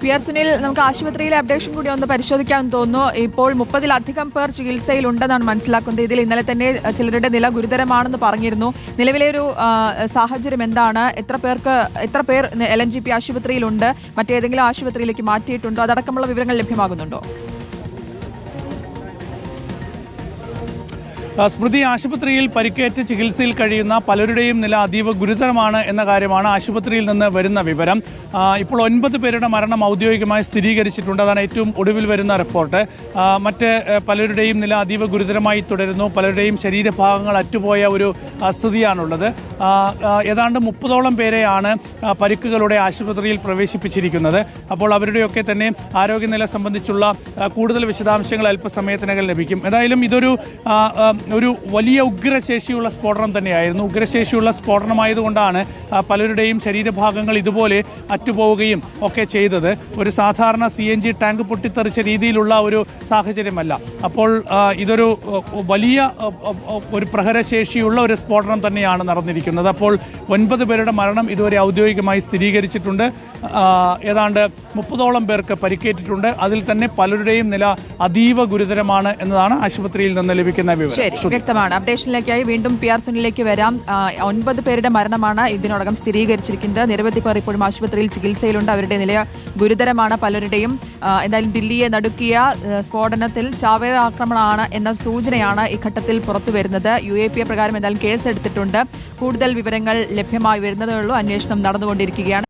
P R Sunil, നമുക്ക് ആശുപത്രിയിലെ updation കൂടി ഒന്ന് പരിശോധിക്കാമെന്ന് തോന്നുന്നു. ഇപ്പോൾ 30-ലധികം പേർ ചികിത്സയിലുണ്ടെന്നാണ് മനസ്സിലാക്കുന്നത്. ഇതിൽ ഇന്നലെ തന്നെ ചിലരുടെ നില ഗുരുതരമാണെന്ന് പറഞ്ഞിരുന്നു. നിലവിലെ ഒരു സാഹചര്യം എന്താണ്? എത്ര പേർ LNGP ആശുപത്രിയിലുണ്ട്? മറ്റേതെങ്കിലും ആശുപത്രിയിലേക്ക് മാറ്റിയിട്ടുണ്ടോ? അതടക്കമുള്ള വിവരങ്ങൾ ലഭ്യമാകുന്നുണ്ടോ? സ്മൃതി, ആശുപത്രിയിൽ പരിക്കേറ്റ് ചികിത്സയിൽ കഴിയുന്ന പലരുടെയും നില അതീവ ഗുരുതരമാണ് എന്ന കാര്യമാണ് ആശുപത്രിയിൽ നിന്ന് വരുന്ന വിവരം. ഇപ്പോൾ 9 പേരുടെ മരണം ഔദ്യോഗികമായി സ്ഥിരീകരിച്ചിട്ടുണ്ട്. അതാണ് ഏറ്റവും ഒടുവിൽ വരുന്ന റിപ്പോർട്ട്. മറ്റ് പലരുടെയും നില അതീവ ഗുരുതരമായി തുടരുന്നു. പലരുടെയും ശരീരഭാഗങ്ങൾ അറ്റുപോയ ഒരു സ്ഥിതിയാണുള്ളത്. ഏതാണ്ട് 30ഓളം പേരെയാണ് പരിക്കുകളുടെ ആശുപത്രിയിൽ പ്രവേശിപ്പിച്ചിരിക്കുന്നത്. അപ്പോൾ അവരുടെയൊക്കെ തന്നെ ആരോഗ്യനില സംബന്ധിച്ചുള്ള കൂടുതൽ വിശദാംശങ്ങൾ അല്പസമയത്തിനകം ലഭിക്കും. ഏതായാലും ഇതൊരു വലിയ ഉഗ്രശേഷിയുള്ള സ്ഫോടനം തന്നെയായിരുന്നു. ഉഗ്രശേഷിയുള്ള സ്ഫോടനമായതുകൊണ്ടാണ് പലരുടെയും ശരീരഭാഗങ്ങൾ ഇതുപോലെ അറ്റുപോവുകയും ഒക്കെ ചെയ്തത്. ഒരു സാധാരണ CNG ടാങ്ക് പൊട്ടിത്തെറിച്ച രീതിയിലുള്ള ഒരു സാഹചര്യമല്ല. അപ്പോൾ ഇതൊരു വലിയ ഒരു പ്രഹരശേഷിയുള്ള ഒരു സ്ഫോടനം തന്നെയാണ് നടന്നിരിക്കുന്നത്. അപ്പോൾ 9 പേരുടെ മരണം ഇതുവരെ ഔദ്യോഗികമായി സ്ഥിരീകരിച്ചിട്ടുണ്ട്. ഏതാണ്ട് 30ഓളം പേർക്ക് പരിക്കേറ്റിട്ടുണ്ട്. അതിൽ തന്നെ പലരുടെയും നില അതീവ ഗുരുതരമാണ് എന്നതാണ് ആശുപത്രിയിൽ നിന്ന് ലഭിക്കുന്ന വിവരം. വ്യക്തമാണ്. അപ്ഡേഷനിലേക്കായി വീണ്ടും പി ആർ സുനിലേക്ക് വരാം. 9 പേരുടെ മരണമാണ് ഇതിനോടകം സ്ഥിരീകരിച്ചിരിക്കുന്നത്. നിരവധി പേർ ഇപ്പോഴും ആശുപത്രിയിൽ ചികിത്സയിലുണ്ട്. അവരുടെ നില ഗുരുതരമാണ് പലരുടെയും. എന്തായാലും ദില്ലിയെ നടുക്കിയ സ്ഫോടനത്തിൽ ചാവേർ ആക്രമണമാണ് എന്ന സൂചനയാണ് ഈ ഘട്ടത്തിൽ പുറത്തുവരുന്നത്. UAPA പ്രകാരം എന്തായാലും കേസെടുത്തിട്ടുണ്ട്. കൂടുതൽ വിവരങ്ങൾ ലഭ്യമായി വരുന്നതേ ഉള്ളൂ. അന്വേഷണം നടന്നുകൊണ്ടിരിക്കുകയാണ്.